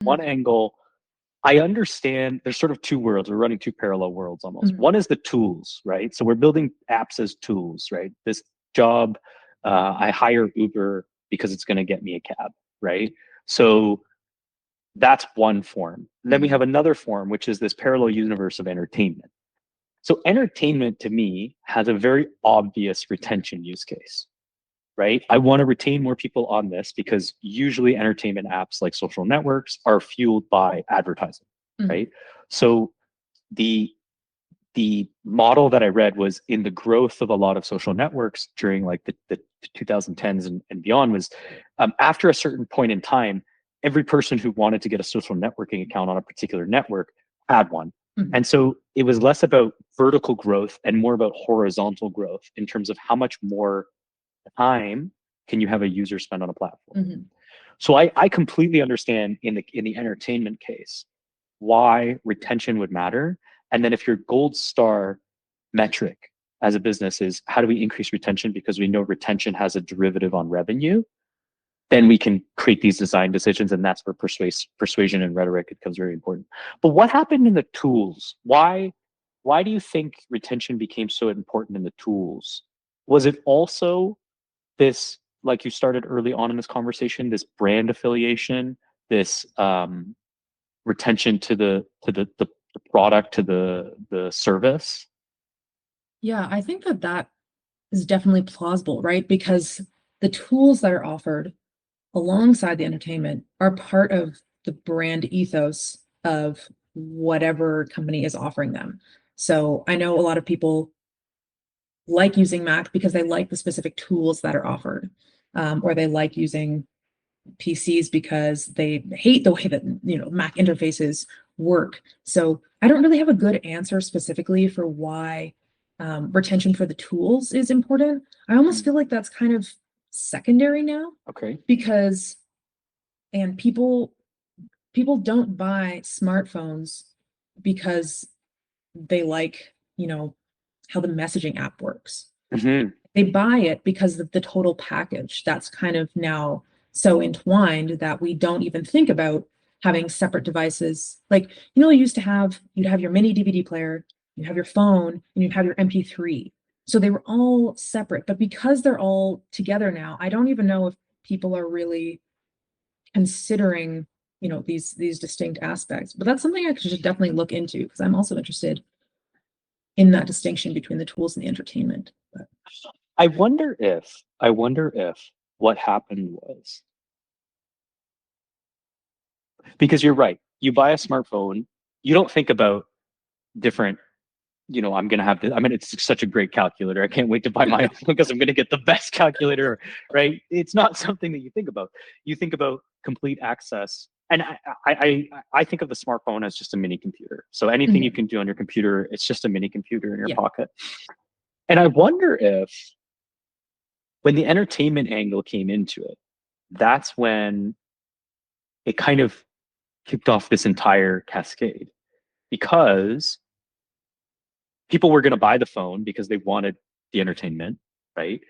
One angle, I understand there's sort of two worlds. We're running two parallel worlds almost. Mhm. One is the tools, right? So we're building apps as tools, right? This job, I hire Uber because it's going to get me a cab, right? So that's one form. Then we Mhm. have another form, which is this parallel universe of entertainment. So entertainment to me has a very obvious retention use case, right? I want to retain more people on this because usually entertainment apps like social networks are fueled by advertising, Mhm. right? So the the model that I read was in the growth of a lot of social networks during like the 2010s and beyond was after a certain point in time, every person who wanted to get a social networking account on a particular network had one. Mhm. And so it was less about vertical growth and more about horizontal growth in terms of how much more time can you have a user spend on a platform. Mhm. So I completely understand in the entertainment case why retention would matter. And then if your gold star metric as a business is how do we increase retention because we know retention has a derivative on revenue, then we can create these design decisions. And that's where persuasion and rhetoric becomes very important. But what happened in the tools? Why do you think retention became so important in the tools? Was it also this, like you started early on in this conversation, this brand affiliation, this retention to the product, to the service? Yeah, I think that that is definitely plausible, right? Because the tools that are offered alongside the entertainment are part of the brand ethos of whatever company is offering them. So I know a lot of people like using Mac because they like the specific tools that are offered, or they like using PCs because they hate the way that Mac interfaces work. So I don't really have a good answer specifically for why retention for the tools is important. I almost Mm, feel like that's kind of secondary now okay. because and people don't buy smartphones because they like, how the messaging app works. Hmm. They buy it because of the total package that's kind of now so entwined that we don't even think about having separate devices. Like, you'd have your mini DVD player, you have your phone, and you'd have your MP3. So they were all separate, but because they're all together now, I don't even know if people are really considering, these distinct aspects. But that's something I should definitely look into because I'm also interested in that distinction between the tools and the entertainment. But I wonder if what happened was because you're right. You buy a smartphone, you don't think about different, I'm going to have this. I mean, it's such a great calculator. I can't wait to buy my own because I'm going to get the best calculator, right? It's not something that you think about. You think about complete access. And I think of the smartphone as just a mini computer. So anything you Mhm. can do on your computer, it's just a mini computer in your Yeah. pocket. And I wonder if when the entertainment angle came into it, that's when it kind of kicked off this entire cascade because people were going to buy the phone because they wanted the entertainment, right?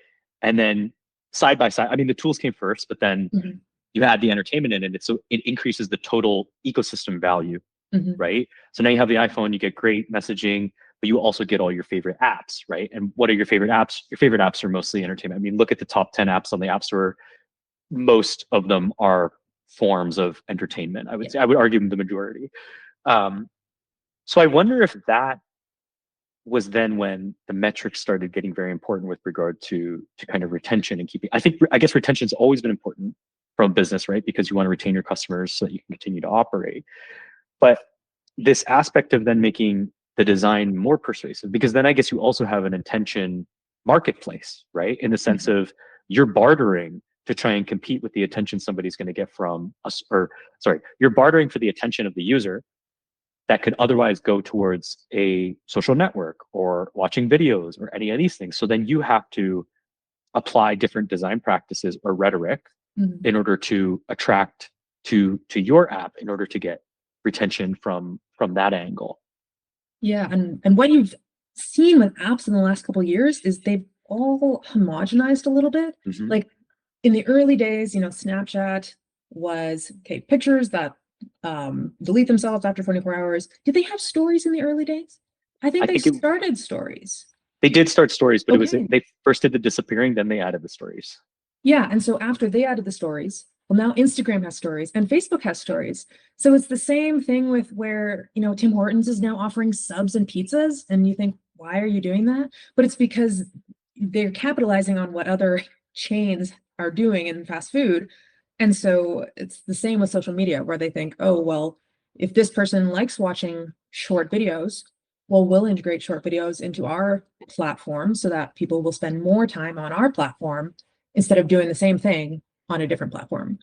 And then side by side, I mean, the tools came first, but then Mhm. you add the entertainment in it. So it increases the total ecosystem value, Mhm. right? So now you have the iPhone, you get great messaging, but you also get all your favorite apps, right? And what are your favorite apps? Your favorite apps are mostly entertainment. I mean, look at the top 10 apps on the App Store. Most of them are forms of entertainment. I would Yeah. say, I would argue the majority. Um, so I wonder if that was then when the metrics started getting very important with regard to kind of retention and keeping. I guess retention's always been important from business, right? Because you want to retain your customers so that you can continue to operate. But this aspect of then making the design more persuasive, because then I guess you also have an intention marketplace, right? In the sense Mhm. of you're bartering to try and compete with the attention somebody's going to get from us, or sorry, you're bartering for the attention of the user that could otherwise go towards a social network or watching videos or any of these things. So then you have to apply different design practices or rhetoric Mhm. in order to attract to your app in order to get retention from that angle. Yeah, and what you've seen with apps in the last couple of years is they've all homogenized a little bit. Hmm. Like in the early days, Snapchat was okay, pictures that delete themselves after 24 hours. Did they have stories in the early days? I think I they think it, started stories. they did start stories, but it was Okay. they first did the disappearing, then they added the stories. Yeah. And so after they added the stories, well, now Instagram has stories and Facebook has stories. So it's the same thing with where, Tim Hortons is now offering subs and pizzas. And you think, why are you doing that? But it's because they're capitalizing on what other chains are doing in fast food. And so it's the same with social media where they think, oh, well, if this person likes watching short videos, well, we'll integrate short videos into our platform so that people will spend more time on our platform instead of doing the same thing on a different platform.